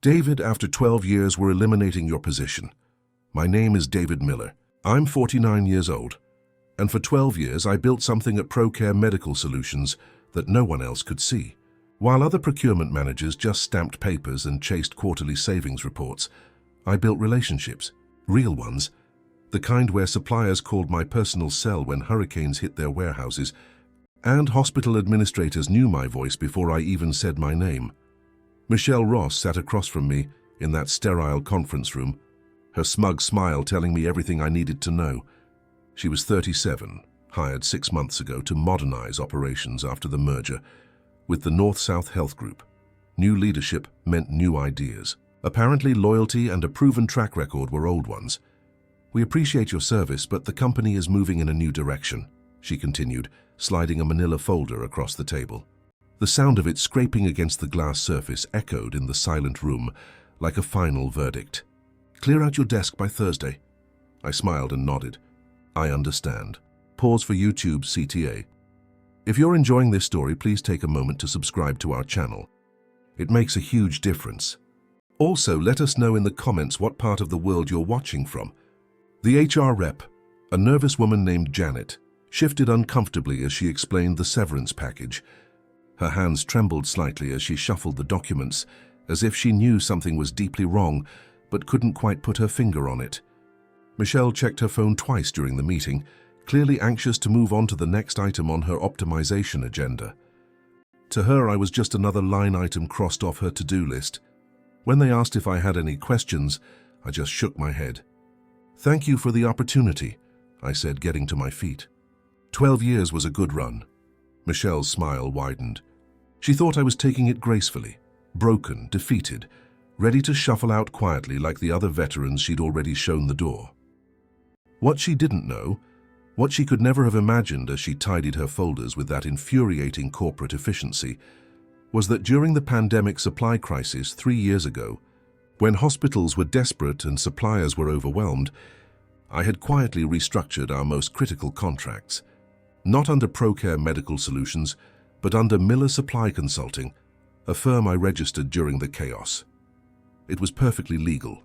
David, after 12 years, we're eliminating your position. My name is David Miller. I'm 49 years old, and for 12 years I built something at ProCare Medical Solutions that no one else could see. While other procurement managers just stamped papers and chased quarterly savings reports, I built relationships, real ones, the kind where suppliers called my personal cell when hurricanes hit their warehouses, and hospital administrators knew my voice before I even said my name. Michelle Ross sat across from me in that sterile conference room, her smug smile telling me everything I needed to know. She was 37, hired 6 months ago to modernize operations after the merger with the North-South Health Group. New leadership meant new ideas. Apparently, loyalty and a proven track record were old ones. We appreciate your service, but the company is moving in a new direction, she continued, sliding a manila folder across the table. The sound of it scraping against the glass surface echoed in the silent room like a final verdict. Clear out your desk by Thursday. I smiled and nodded. I understand. Pause for YouTube CTA. If you're enjoying this story, please take a moment to subscribe to our channel. It makes a huge difference. Also, let us know in the comments what part of the world you're watching from. The HR rep, a nervous woman named Janet, shifted uncomfortably as she explained the severance package. Her hands trembled slightly as she shuffled the documents, as if she knew something was deeply wrong, but couldn't quite put her finger on it. Michelle checked her phone twice during the meeting, clearly anxious to move on to the next item on her optimization agenda. To her, I was just another line item crossed off her to-do list. When they asked if I had any questions, I just shook my head. "Thank you for the opportunity," I said, getting to my feet. 12 years was a good run. Michelle's smile widened. She thought I was taking it gracefully, broken, defeated, ready to shuffle out quietly like the other veterans she'd already shown the door. What she didn't know, what she could never have imagined as she tidied her folders with that infuriating corporate efficiency, was that during the pandemic supply crisis 3 years ago, when hospitals were desperate and suppliers were overwhelmed, I had quietly restructured our most critical contracts. Not under ProCare Medical Solutions, but under Miller Supply Consulting, a firm I registered during the chaos. It was perfectly legal.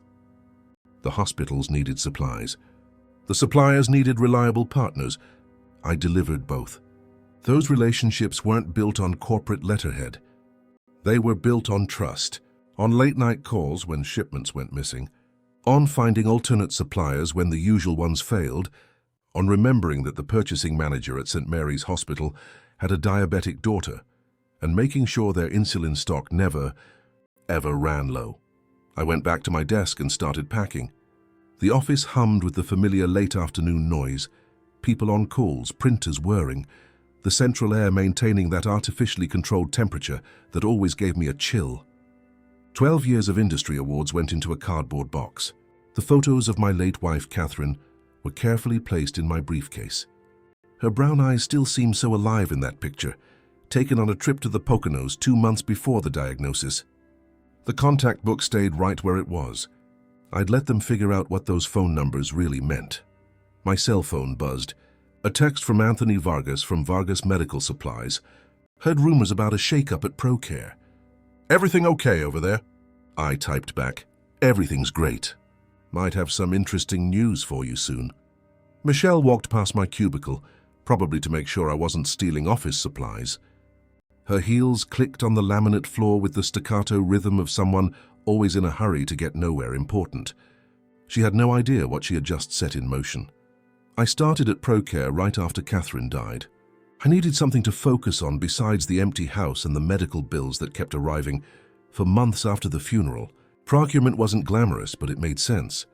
The hospitals needed supplies. The suppliers needed reliable partners. I delivered both. Those relationships weren't built on corporate letterhead. They were built on trust, on late-night calls when shipments went missing, on finding alternate suppliers when the usual ones failed, on remembering that the purchasing manager at St. Mary's Hospital had a diabetic daughter, and making sure their insulin stock never, ever ran low. I went back to my desk and started packing. The office hummed with the familiar late afternoon noise, people on calls, printers whirring, the central air maintaining that artificially controlled temperature that always gave me a chill. 12 years of industry awards went into a cardboard box. The photos of my late wife, Catherine, were carefully placed in my briefcase. Her brown eyes still seemed so alive in that picture, taken on a trip to the Poconos 2 months before the diagnosis. The contact book stayed right where it was. I'd let them figure out what those phone numbers really meant. My cell phone buzzed. A text from Anthony Vargas from Vargas Medical Supplies. Heard rumors about a shakeup at ProCare. "Everything okay over there?" I typed back. "Everything's great. Might have some interesting news for you soon." Michelle walked past my cubicle, probably to make sure I wasn't stealing office supplies. Her heels clicked on the laminate floor with the staccato rhythm of someone always in a hurry to get nowhere important. She had no idea what she had just set in motion. I started at ProCare right after Catherine died. I needed something to focus on besides the empty house and the medical bills that kept arriving for months after the funeral. Procurement wasn't glamorous, but it made sense.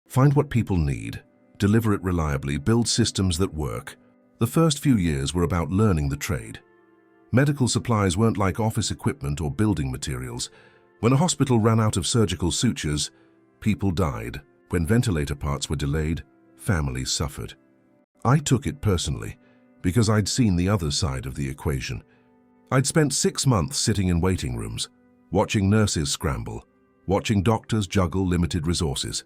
Find what people need, deliver it reliably, build systems that work. The first few years were about learning the trade. Medical supplies weren't like office equipment or building materials. When a hospital ran out of surgical sutures, people died. When ventilator parts were delayed, families suffered. I took it personally because I'd seen the other side of the equation. I'd spent 6 months sitting in waiting rooms, watching nurses scramble, watching doctors juggle limited resources.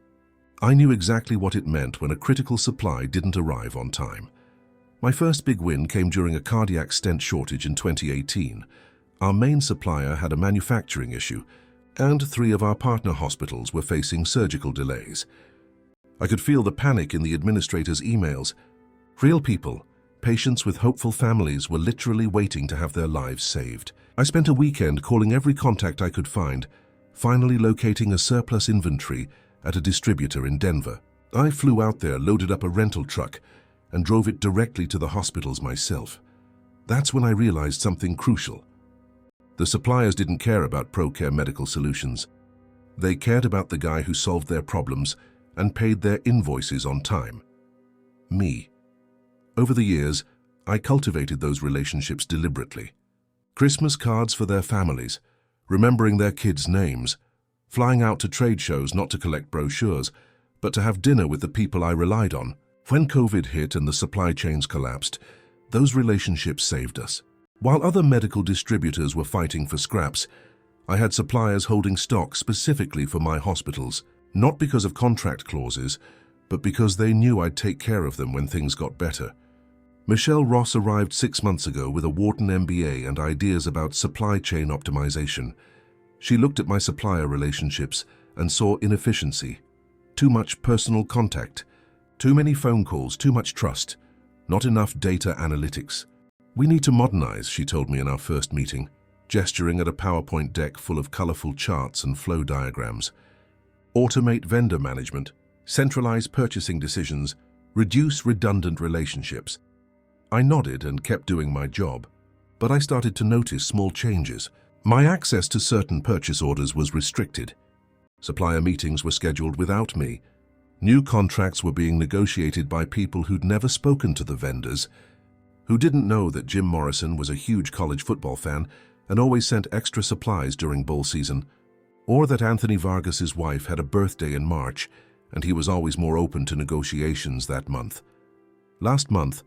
I knew exactly what it meant when a critical supply didn't arrive on time. My first big win came during a cardiac stent shortage in 2018. Our main supplier had a manufacturing issue, and 3 of our partner hospitals were facing surgical delays. I could feel the panic in the administrator's emails. Real people, patients with hopeful families, were literally waiting to have their lives saved. I spent a weekend calling every contact I could find, finally locating a surplus inventory at a distributor in Denver. I flew out there, loaded up a rental truck, and drove it directly to the hospitals myself. That's when I realized something crucial. The suppliers didn't care about ProCare Medical Solutions. They cared about the guy who solved their problems and paid their invoices on time. Me. Over the years, I cultivated those relationships deliberately. Christmas cards for their families, remembering their kids' names, flying out to trade shows not to collect brochures, but to have dinner with the people I relied on. When COVID hit and the supply chains collapsed, those relationships saved us. While other medical distributors were fighting for scraps, I had suppliers holding stock specifically for my hospitals, not because of contract clauses, but because they knew I'd take care of them when things got better. Michelle Ross arrived 6 months ago with a Wharton MBA and ideas about supply chain optimization. She looked at my supplier relationships and saw inefficiency, too much personal contact, too many phone calls, too much trust, not enough data analytics. "We need to modernize," she told me in our first meeting, gesturing at a PowerPoint deck full of colorful charts and flow diagrams. "Automate vendor management, centralize purchasing decisions, reduce redundant relationships." I nodded and kept doing my job, but I started to notice small changes. My access to certain purchase orders was restricted. Supplier meetings were scheduled without me. New contracts were being negotiated by people who'd never spoken to the vendors, who didn't know that Jim Morrison was a huge college football fan and always sent extra supplies during bowl season, or that Anthony Vargas's wife had a birthday in March and he was always more open to negotiations that month. Last month,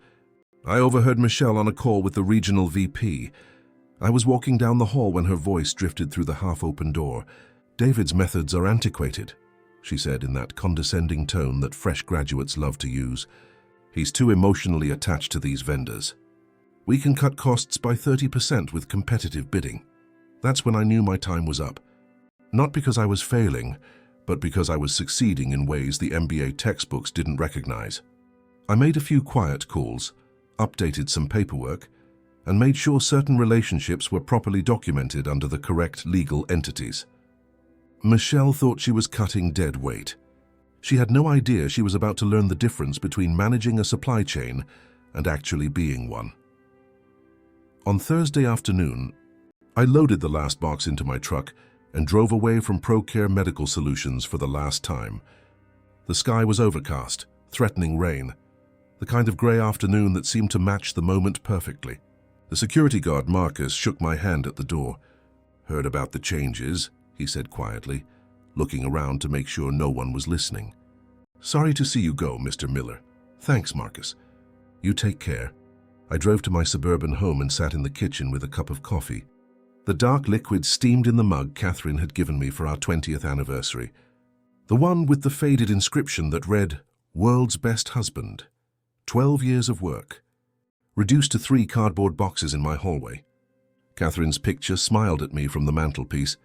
I overheard Michelle on a call with the regional VP. I was walking down the hall when her voice drifted through the half-open door. "David's methods are antiquated," she said in that condescending tone that fresh graduates love to use. "He's too emotionally attached to these vendors. We can cut costs by 30% with competitive bidding." That's when I knew my time was up. Not because I was failing, but because I was succeeding in ways the MBA textbooks didn't recognize. I made a few quiet calls, updated some paperwork, and made sure certain relationships were properly documented under the correct legal entities. Michelle thought she was cutting dead weight. She had no idea she was about to learn the difference between managing a supply chain and actually being one. On Thursday afternoon, I loaded the last box into my truck and drove away from ProCare Medical Solutions for the last time. The sky was overcast, threatening rain, the kind of gray afternoon that seemed to match the moment perfectly. The security guard, Marcus, shook my hand at the door. "Heard about the changes," he said quietly, looking around to make sure no one was listening. "Sorry to see you go, Mr. Miller." "Thanks, Marcus. You take care." I drove to my suburban home and sat in the kitchen with a cup of coffee. The dark liquid steamed in the mug Catherine had given me for our 20th anniversary. The one with the faded inscription that read, "World's Best Husband. 12 years of work." Reduced to 3 cardboard boxes in my hallway. Catherine's picture smiled at me from the mantelpiece.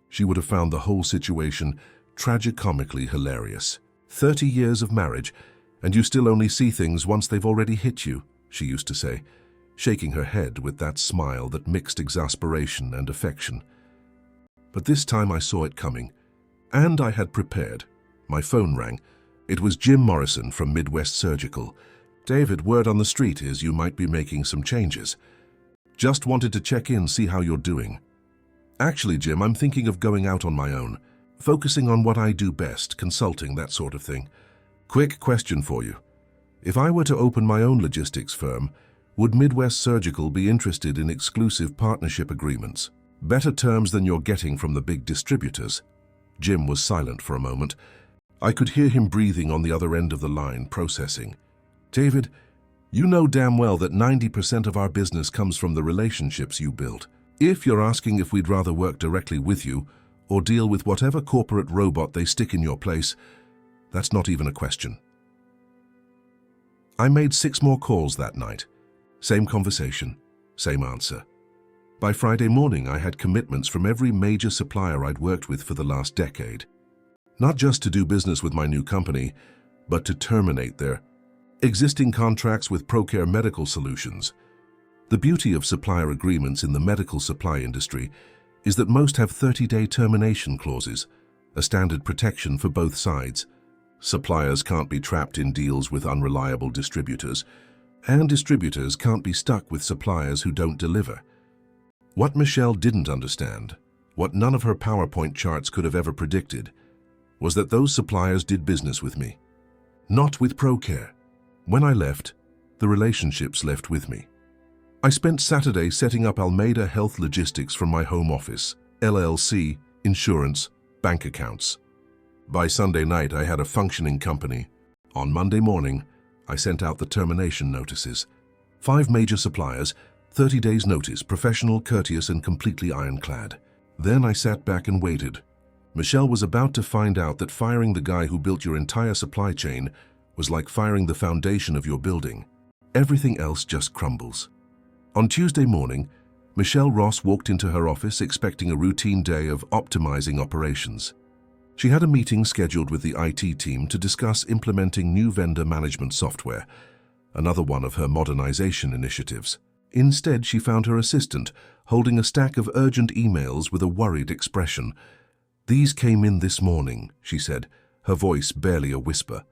She would have found the whole situation tragicomically hilarious. 30 years of marriage, and you still only see things once they've already hit you, she used to say, shaking her head with that smile that mixed exasperation and affection. But this time I saw it coming, and I had prepared. My phone rang. It was Jim Morrison from Midwest Surgical. "David, word on the street is you might be making some changes. Just wanted to check in, see how you're doing." "Actually, Jim, I'm thinking of going out on my own, focusing on what I do best, consulting, that sort of thing. Quick question for you. If I were to open my own logistics firm, would Midwest Surgical be interested in exclusive partnership agreements? Better terms than you're getting from the big distributors?" Jim was silent for a moment. I could hear him breathing on the other end of the line, processing. "David, you know damn well that 90% of our business comes from the relationships you build. If you're asking if we'd rather work directly with you or deal with whatever corporate robot they stick in your place, that's not even a question." I made 6 more calls that night. Same conversation, same answer. By Friday morning, I had commitments from every major supplier I'd worked with for the last decade. Not just to do business with my new company, but to terminate their existing contracts with ProCare Medical Solutions. The beauty of supplier agreements in the medical supply industry is that most have 30-day termination clauses, a standard protection for both sides. Suppliers can't be trapped in deals with unreliable distributors, and distributors can't be stuck with suppliers who don't deliver. What Michelle didn't understand, what none of her PowerPoint charts could have ever predicted, was that those suppliers did business with me, not with ProCare. When I left, the relationships left with me. I spent Saturday setting up Almeida Health Logistics from my home office, LLC, insurance, bank accounts. By Sunday night, I had a functioning company. On Monday morning, I sent out the termination notices. 5 major suppliers, 30 days notice, professional, courteous, and completely ironclad. Then I sat back and waited. Michelle was about to find out that firing the guy who built your entire supply chain was like firing the foundation of your building. Everything else just crumbles. On Tuesday morning, Michelle Ross walked into her office expecting a routine day of optimizing operations. She had a meeting scheduled with the IT team to discuss implementing new vendor management software, another one of her modernization initiatives. Instead, she found her assistant holding a stack of urgent emails with a worried expression. "These came in this morning," she said, her voice barely a whisper.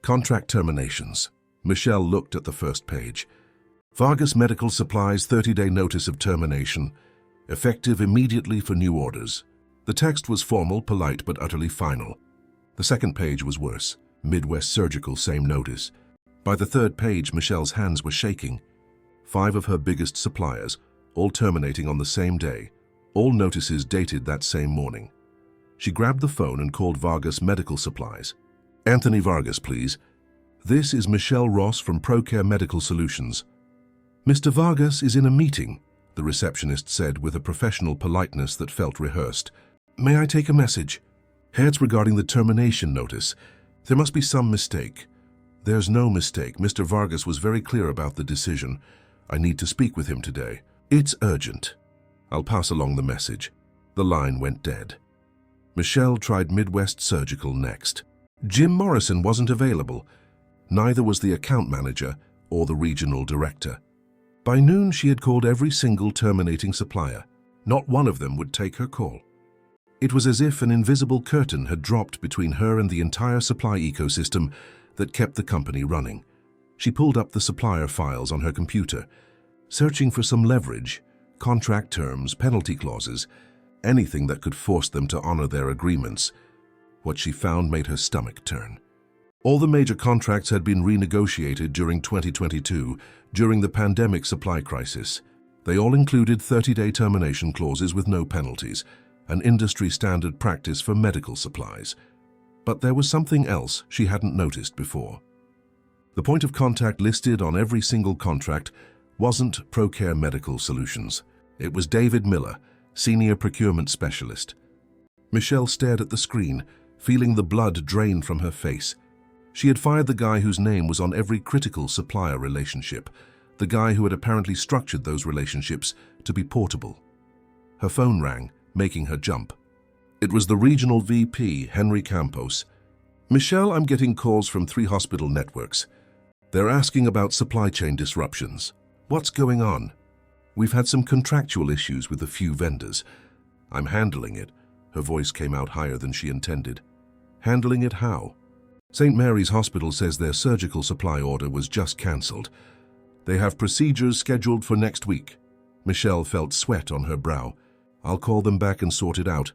Contract terminations. Michelle looked at the first page. Vargas Medical Supplies 30-day notice of termination, effective immediately for new orders. The text was formal, polite, but utterly final. The second page was worse. Midwest Surgical, same notice. By the third page, Michelle's hands were shaking. 5 of her biggest suppliers, all terminating on the same day, all notices dated that same morning. She grabbed the phone and called Vargas Medical Supplies. "Anthony Vargas, please. This is Michelle Ross from ProCare Medical Solutions." "Mr. Vargas is in a meeting," the receptionist said with a professional politeness that felt rehearsed. "May I take a message?" "Heads regarding the termination notice. There must be some mistake." "There's no mistake. Mr. Vargas was very clear about the decision. I need to speak with him today. It's urgent." "I'll pass along the message." The line went dead. Michelle tried Midwest Surgical next. Jim Morrison wasn't available. Neither was the account manager or the regional director. By noon, she had called every single terminating supplier. Not one of them would take her call. It was as if an invisible curtain had dropped between her and the entire supply ecosystem that kept the company running. She pulled up the supplier files on her computer, searching for some leverage, contract terms, penalty clauses, anything that could force them to honor their agreements. What she found made her stomach turn. All the major contracts had been renegotiated during 2022, during the pandemic supply crisis. They all included 30-day termination clauses with no penalties, an industry-standard practice for medical supplies. But there was something else she hadn't noticed before. The point of contact listed on every single contract wasn't ProCare Medical Solutions. It was David Miller, Senior Procurement Specialist. Michelle stared at the screen, feeling the blood drain from her face. She had fired the guy whose name was on every critical supplier relationship, the guy who had apparently structured those relationships to be portable. Her phone rang, making her jump. It was the regional VP, Henry Campos. "Michelle, I'm getting calls from 3 hospital networks. They're asking about supply chain disruptions. What's going on?" "We've had some contractual issues with a few vendors. I'm handling it." Her voice came out higher than she intended. "Handling it how?" "St. Mary's Hospital says their surgical supply order was just cancelled. They have procedures scheduled for next week." Michelle felt sweat on her brow. "I'll call them back and sort it out."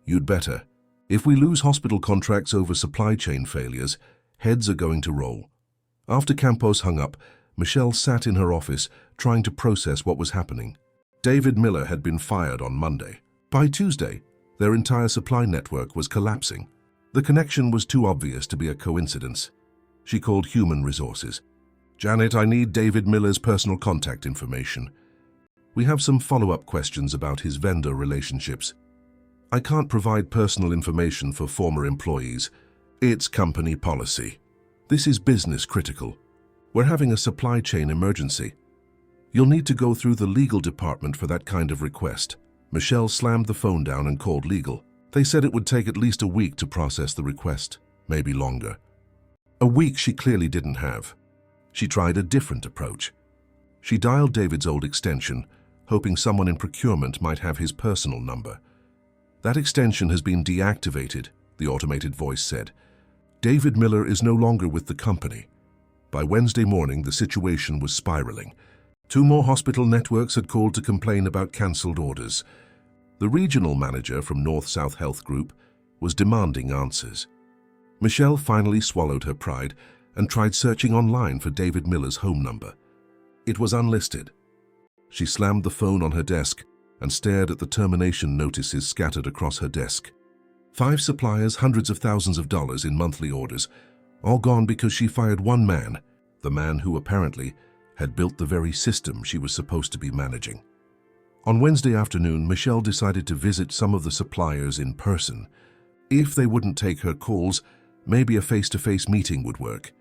"You'd better. If we lose hospital contracts over supply chain failures, heads are going to roll." After Campos hung up, Michelle sat in her office trying to process what was happening. David Miller had been fired on Monday. By Tuesday, their entire supply network was collapsing. The connection was too obvious to be a coincidence. She called human resources. "Janet, I need David Miller's personal contact information. We have some follow-up questions about his vendor relationships." "I can't provide personal information for former employees. It's company policy. This is business critical. We're having a supply chain emergency." You'll need to go through the legal department for that kind of request. Michelle slammed the phone down and called legal. They said it would take at least a week to process the request, maybe longer. A week she clearly didn't have. She tried a different approach. She dialed David's old extension, hoping someone in procurement might have his personal number. That extension has been deactivated, the automated voice said. David Miller is no longer with the company. By Wednesday morning, the situation was spiraling. 2 more hospital networks had called to complain about cancelled orders. The regional manager from North-South Health Group was demanding answers. Michelle finally swallowed her pride and tried searching online for David Miller's home number. It was unlisted. She slammed the phone on her desk and stared at the termination notices scattered across her desk. 5 suppliers, hundreds of thousands of dollars in monthly orders, all gone because she fired one man, the man who apparently had built the very system she was supposed to be managing. On Wednesday afternoon, Michelle decided to visit some of the suppliers in person. If they wouldn't take her calls, maybe a face-to-face meeting would work.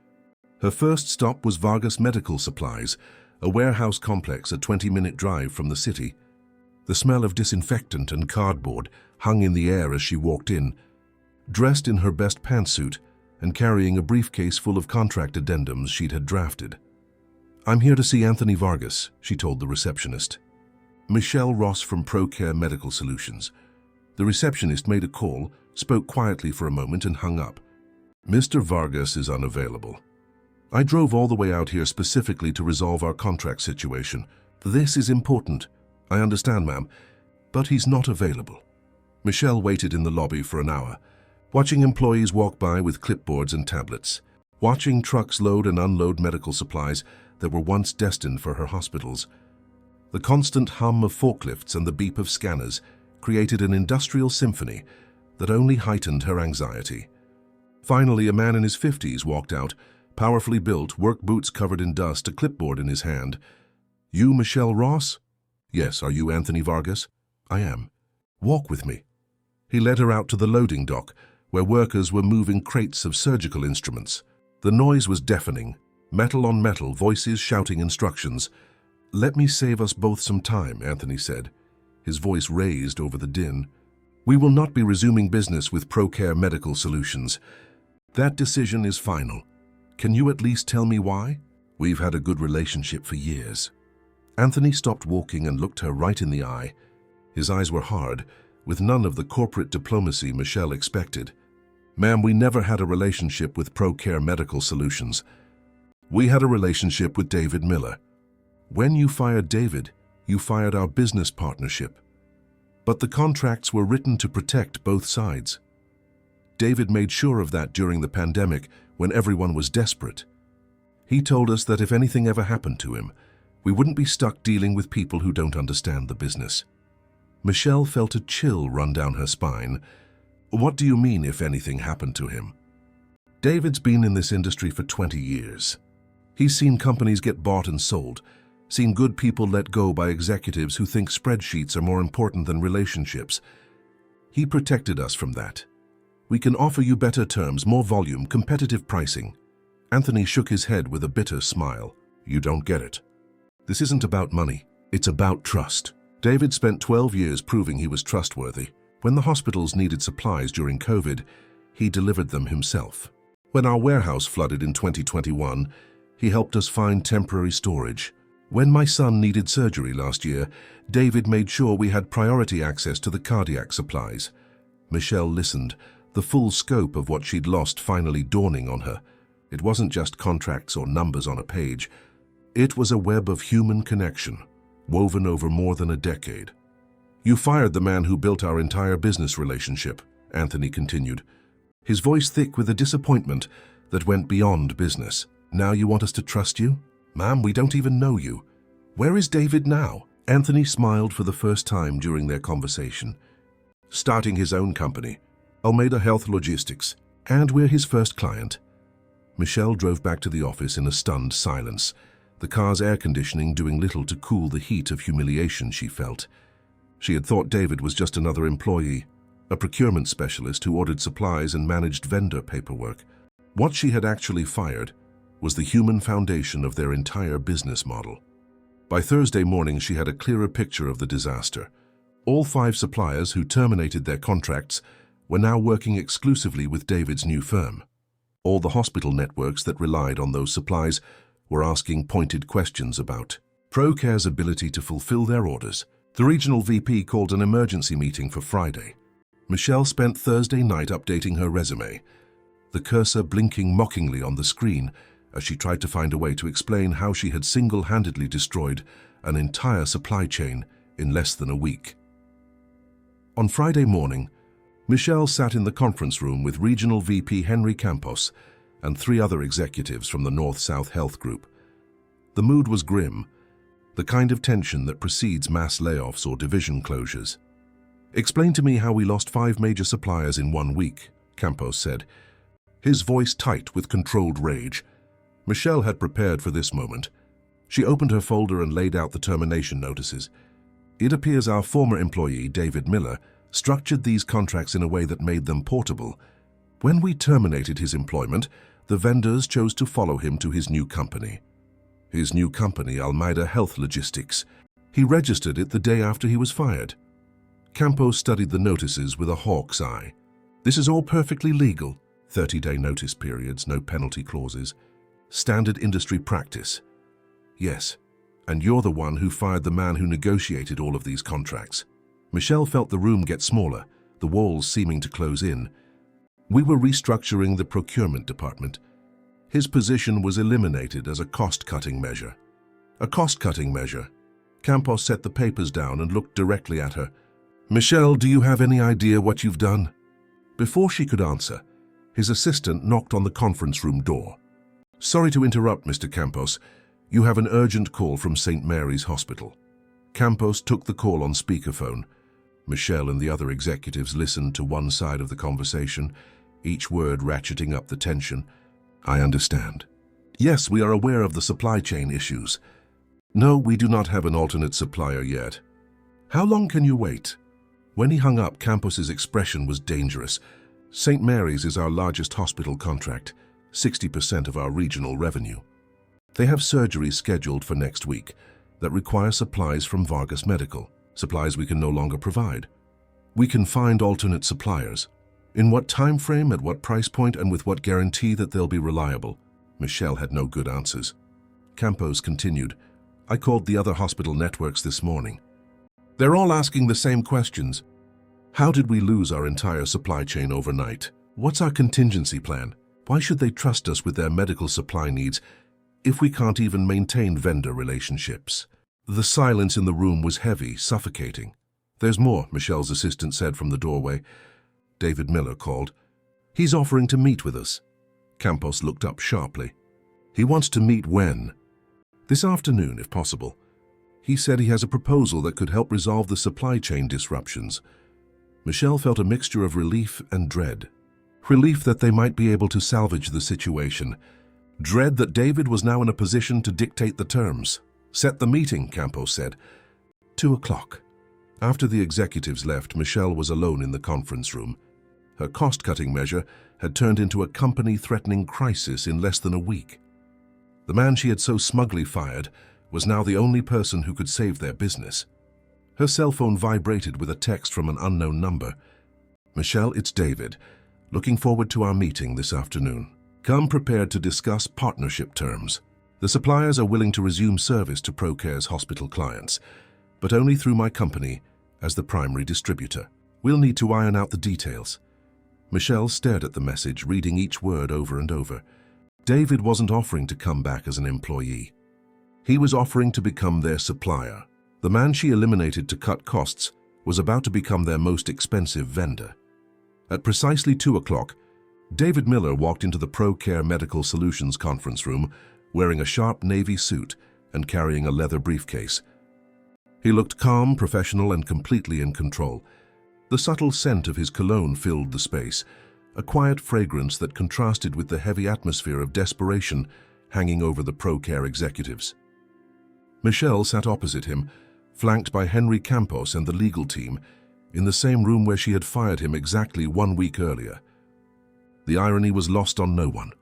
Her first stop was Vargas Medical Supplies, a warehouse complex a 20-minute drive from the city. The smell of disinfectant and cardboard hung in the air as she walked in. Dressed in her best pantsuit and carrying a briefcase full of contract addendums she'd had drafted. "I'm here to see Anthony Vargas," she told the receptionist. Michelle Ross from ProCare Medical Solutions. The receptionist made a call, spoke quietly for a moment and hung up. "Mr. Vargas is unavailable. I drove all the way out here specifically to resolve our contract situation. This is important. I understand, ma'am, but he's not available." Michelle waited in the lobby for an hour, watching employees walk by with clipboards and tablets, watching trucks load and unload medical supplies that were once destined for her hospitals. The constant hum of forklifts and the beep of scanners created an industrial symphony that only heightened her anxiety. Finally, a man in his 50s walked out, powerfully built, work boots covered in dust, a clipboard in his hand. "You Michelle Ross?" "Yes, are you Anthony Vargas?" "I am." "Walk with me." He led her out to the loading dock, where workers were moving crates of surgical instruments. The noise was deafening, metal on metal, voices shouting instructions. "Let me save us both some time," Anthony said, his voice raised over the din. "We will not be resuming business with ProCare Medical Solutions. That decision is final. Can you at least tell me why? We've had a good relationship for years." Anthony stopped walking and looked her right in the eye. His eyes were hard, with none of the corporate diplomacy Michelle expected. "Ma'am, we never had a relationship with ProCare Medical Solutions. We had a relationship with David Miller. When you fired David, you fired our business partnership. But the contracts were written to protect both sides. David made sure of that during the pandemic when everyone was desperate. He told us that if anything ever happened to him, we wouldn't be stuck dealing with people who don't understand the business." Michelle felt a chill run down her spine. "What do you mean, if anything happened to him?" "David's been in this industry for 20 years. He's seen companies get bought and sold, seen good people let go by executives who think spreadsheets are more important than relationships. He protected us from that. We can offer you better terms, more volume, competitive pricing." Anthony shook his head with a bitter smile. "You don't get it. This isn't about money. It's about trust. David spent 12 years proving he was trustworthy. When the hospitals needed supplies during COVID, he delivered them himself. When our warehouse flooded in 2021, he helped us find temporary storage. When my son needed surgery last year, David made sure we had priority access to the cardiac supplies." Michelle listened, the full scope of what she'd lost finally dawning on her. It wasn't just contracts or numbers on a page. It was a web of human connection, woven over more than a decade. "You fired the man who built our entire business relationship," Anthony continued, his voice thick with a disappointment that went beyond business. "Now you want us to trust you? Ma'am, we don't even know you. Where is David now?" Anthony smiled for the first time during their conversation. "Starting his own company, Almeida Health Logistics, and we're his first client." Michelle drove back to the office in a stunned silence, the car's air conditioning doing little to cool the heat of humiliation she felt. She had thought David was just another employee, a procurement specialist who ordered supplies and managed vendor paperwork. What she had actually fired was the human foundation of their entire business model. By Thursday morning, she had a clearer picture of the disaster. All 5 suppliers who terminated their contracts were now working exclusively with David's new firm. All the hospital networks that relied on those supplies were asking pointed questions about ProCare's ability to fulfill their orders. The regional VP called an emergency meeting for Friday. Michelle spent Thursday night updating her resume, the cursor blinking mockingly on the screen as she tried to find a way to explain how she had single-handedly destroyed an entire supply chain in less than a week. On Friday morning, Michelle sat in the conference room with Regional VP Henry Campos and 3 other executives from the North-South Health Group. The mood was grim, the kind of tension that precedes mass layoffs or division closures. "Explain to me how we lost 5 major suppliers in 1 week," Campos said, his voice tight with controlled rage. Michelle had prepared for this moment. She opened her folder and laid out the termination notices. It appears our former employee, David Miller, structured these contracts in a way that made them portable. When we terminated his employment, the vendors chose to follow him to his new company. His new company, Almeida Health Logistics. He registered it the day after he was fired. Campos studied the notices with a hawk's eye. "This is all perfectly legal. 30-day notice periods, no penalty clauses. Standard industry practice." "Yes, and you're the one who fired the man who negotiated all of these contracts." Michelle felt the room get smaller, the walls seeming to close in. "We were restructuring the procurement department. His position was eliminated as a cost-cutting measure." "A cost-cutting measure?" Campos set the papers down and looked directly at her. "Michelle, do you have any idea what you've done?" Before she could answer, his assistant knocked on the conference room door. "Sorry to interrupt, Mr. Campos. You have an urgent call from St. Mary's Hospital." Campos took the call on speakerphone. Michelle and the other executives listened to one side of the conversation, each word ratcheting up the tension. "I understand. Yes, we are aware of the supply chain issues. No, we do not have an alternate supplier yet. How long can you wait?" When he hung up, Campos's expression was dangerous. "St. Mary's is our largest hospital contract, 60% of our regional revenue. They have surgeries scheduled for next week that require supplies from Vargas Medical, supplies we can no longer provide. We can find alternate suppliers. In what time frame, at what price point, and with what guarantee that they'll be reliable?" Michelle had no good answers. Campos continued, "I called the other hospital networks this morning. They're all asking the same questions. How did we lose our entire supply chain overnight? What's our contingency plan? Why should they trust us with their medical supply needs if we can't even maintain vendor relationships?" The silence in the room was heavy, suffocating. "There's more," Michelle's assistant said from the doorway. David Miller called. "He's offering to meet with us." Campos looked up sharply. "He wants to meet when?" "This afternoon, if possible. He said he has a proposal that could help resolve the supply chain disruptions." Michelle felt a mixture of relief and dread. Relief that they might be able to salvage the situation. Dread that David was now in a position to dictate the terms. "Set the meeting," Campos said. 2 o'clock. After the executives left, Michelle was alone in the conference room. Her cost-cutting measure had turned into a company-threatening crisis in less than a week. The man she had so smugly fired was now the only person who could save their business. Her cell phone vibrated with a text from an unknown number. "Michelle, it's David. Looking forward to our meeting this afternoon. Come prepared to discuss partnership terms. The suppliers are willing to resume service to ProCare's hospital clients, but only through my company as the primary distributor. We'll need to iron out the details." Michelle stared at the message, reading each word over and over. David wasn't offering to come back as an employee. He was offering to become their supplier. The man she eliminated to cut costs was about to become their most expensive vendor. At precisely 2 o'clock, David Miller walked into the ProCare Medical Solutions conference room wearing a sharp navy suit and carrying a leather briefcase. He looked calm, professional, and completely in control. The subtle scent of his cologne filled the space, a quiet fragrance that contrasted with the heavy atmosphere of desperation hanging over the ProCare executives. Michelle sat opposite him, flanked by Henry Campos and the legal team, in the same room where she had fired him exactly 1 week earlier. The irony was lost on no one.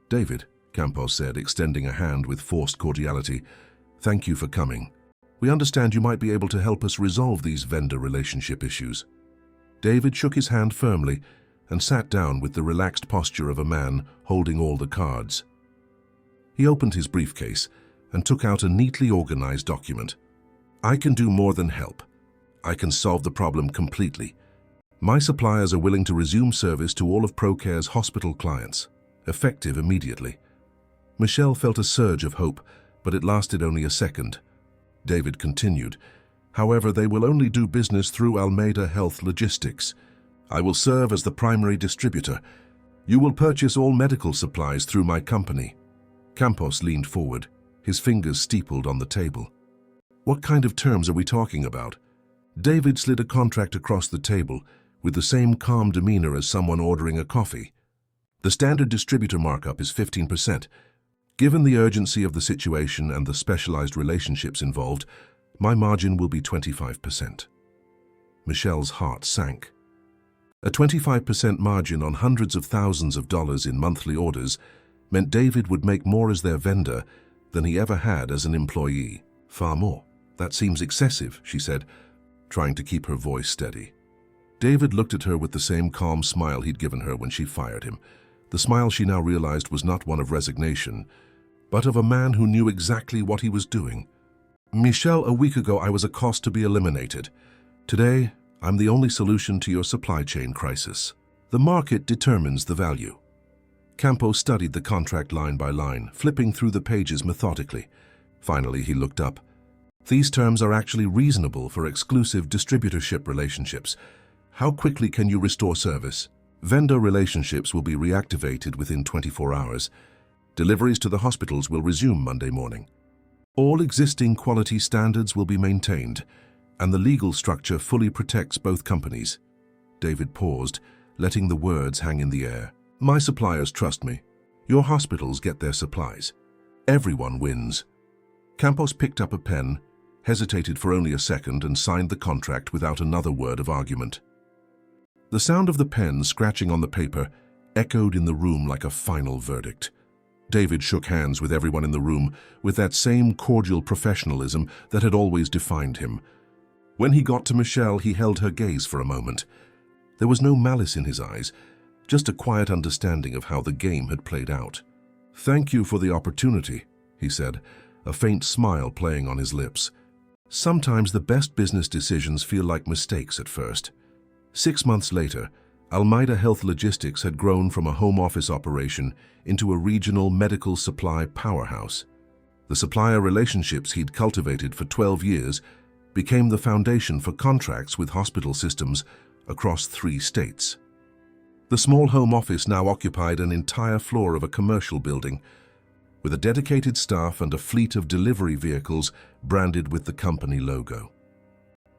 "David," Campos said, extending a hand with forced cordiality, Thank you for coming. We understand you might be able to help us resolve these vendor relationship issues. David shook his hand firmly and sat down with the relaxed posture of a man holding all the cards. He opened his briefcase and took out a neatly organized document. I can do more than help. I can solve the problem completely. My suppliers are willing to resume service to all of ProCare's hospital clients, effective immediately. Michelle felt a surge of hope, but it lasted only a second. David continued, however, they will only do business through Almeida Health Logistics. I will serve as the primary distributor. You will purchase all medical supplies through my company. Campos leaned forward, his fingers steepled on the table. What kind of terms are we talking about? David slid a contract across the table with the same calm demeanor as someone ordering a coffee. The standard distributor markup is 15%. Given the urgency of the situation and the specialized relationships involved, my margin will be 25%. Michelle's heart sank. A 25% margin on hundreds of thousands of dollars in monthly orders meant David would make more as their vendor than he ever had as an employee. Far more. That seems excessive, she said, trying to keep her voice steady. David looked at her with the same calm smile he'd given her when she fired him. The smile she now realized was not one of resignation, but of a man who knew exactly what he was doing. Michelle, a week ago I was a cost to be eliminated. Today, I'm the only solution to your supply chain crisis. The market determines the value. Campos studied the contract line by line, flipping through the pages methodically. Finally, he looked up. These terms are actually reasonable for exclusive distributorship relationships. How quickly can you restore service? Vendor relationships will be reactivated within 24 hours. Deliveries to the hospitals will resume Monday morning. All existing quality standards will be maintained, and the legal structure fully protects both companies. David paused, letting the words hang in the air. My suppliers trust me. Your hospitals get their supplies. Everyone wins. Campos picked up a pen, hesitated for only a second, and signed the contract without another word of argument. The sound of the pen scratching on the paper echoed in the room like a final verdict. David shook hands with everyone in the room with that same cordial professionalism that had always defined him. When he got to Michelle, he held her gaze for a moment. There was no malice in his eyes, just a quiet understanding of how the game had played out. Thank you for the opportunity, he said, a faint smile playing on his lips. Sometimes the best business decisions feel like mistakes at first. 6 months later, Almeida Health Logistics had grown from a home office operation into a regional medical supply powerhouse. The supplier relationships he'd cultivated for 12 years became the foundation for contracts with hospital systems across 3 states. The small home office now occupied an entire floor of a commercial building, with a dedicated staff and a fleet of delivery vehicles branded with the company logo.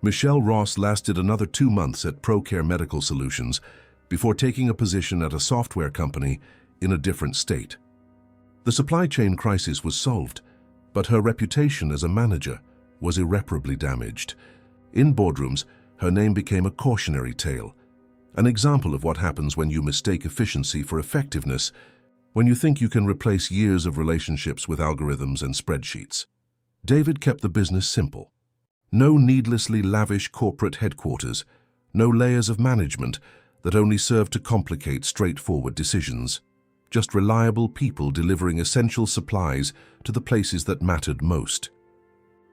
Michelle Ross lasted another 2 months at ProCare Medical Solutions before taking a position at a software company in a different state. The supply chain crisis was solved, but her reputation as a manager was irreparably damaged. In boardrooms, her name became a cautionary tale, an example of what happens when you mistake efficiency for effectiveness, when you think you can replace years of relationships with algorithms and spreadsheets. David kept the business simple. No needlessly lavish corporate headquarters, no layers of management that only serve to complicate straightforward decisions. Just reliable people delivering essential supplies to the places that mattered most.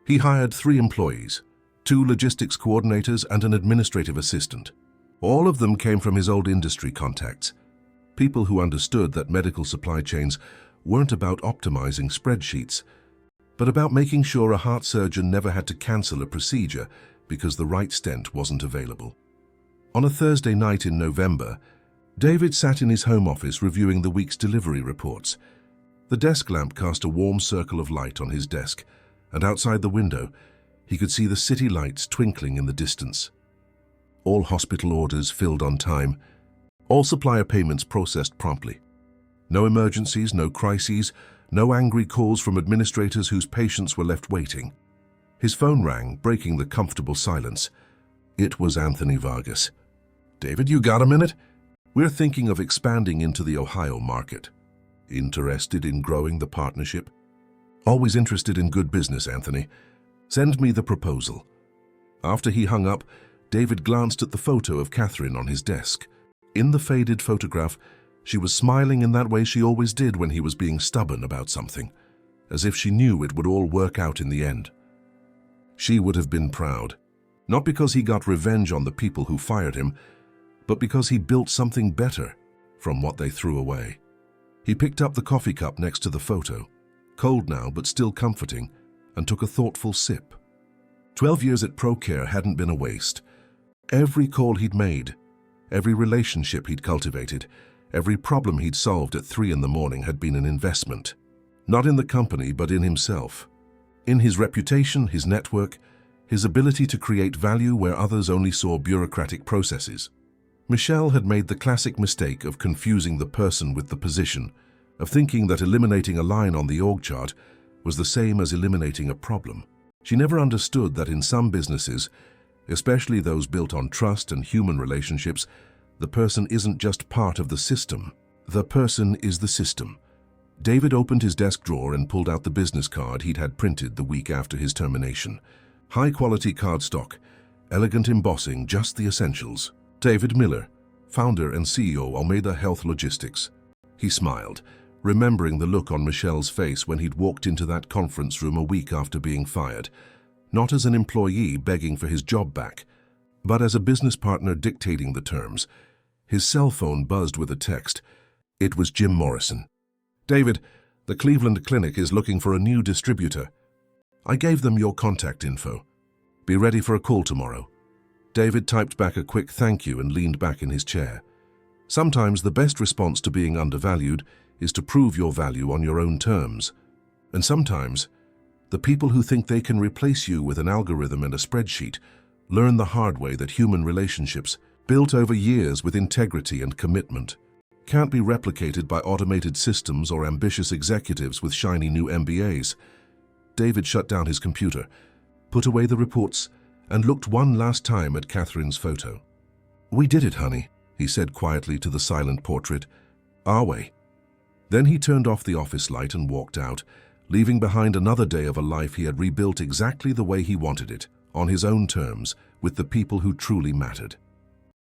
He hired 3 employees, 2 logistics coordinators and an administrative assistant. All of them came from his old industry contacts, people who understood that medical supply chains weren't about optimizing spreadsheets, but about making sure a heart surgeon never had to cancel a procedure because the right stent wasn't available. On a Thursday night in November, David sat in his home office reviewing the week's delivery reports. The desk lamp cast a warm circle of light on his desk, and outside the window, he could see the city lights twinkling in the distance. All hospital orders filled on time, all supplier payments processed promptly. No emergencies, no crises, no angry calls from administrators whose patients were left waiting. His phone rang, breaking the comfortable silence. It was Anthony Vargas. David, you got a minute? We're thinking of expanding into the Ohio market. Interested in growing the partnership? Always interested in good business, Anthony. Send me the proposal. After he hung up, David glanced at the photo of Catherine on his desk. In the faded photograph, she was smiling in that way she always did when he was being stubborn about something, as if she knew it would all work out in the end. She would have been proud, not because he got revenge on the people who fired him, but because he built something better from what they threw away. He picked up the coffee cup next to the photo, cold now but still comforting, and took a thoughtful sip. 12 years at ProCare hadn't been a waste. Every call he'd made, every relationship he'd cultivated, every problem he'd solved at 3 in the morning had been an investment. Not in the company, but in himself. In his reputation, his network, his ability to create value where others only saw bureaucratic processes. Michelle had made the classic mistake of confusing the person with the position, of thinking that eliminating a line on the org chart was the same as eliminating a problem. She never understood that in some businesses, especially those built on trust and human relationships, the person isn't just part of the system. The person is the system. David opened his desk drawer and pulled out the business card he'd had printed the week after his termination. High-quality cardstock, elegant embossing, just the essentials. David Miller, founder and CEO, Almeida Health Logistics. He smiled, remembering the look on Michelle's face when he'd walked into that conference room a week after being fired, not as an employee begging for his job back, but as a business partner dictating the terms. His cell phone buzzed with a text. It was Jim Morrison. "David, the Cleveland Clinic is looking for a new distributor. I gave them your contact info. Be ready for a call tomorrow." David typed back a quick thank you and leaned back in his chair. Sometimes the best response to being undervalued is to prove your value on your own terms. And sometimes, the people who think they can replace you with an algorithm and a spreadsheet learn the hard way that human relationships, built over years with integrity and commitment, can't be replicated by automated systems or ambitious executives with shiny new MBAs. David shut down his computer, put away the reports, and looked one last time at Catherine's photo. "We did it, honey," he said quietly to the silent portrait. "Are we?" Then he turned off the office light and walked out, leaving behind another day of a life he had rebuilt exactly the way he wanted it, on his own terms, with the people who truly mattered.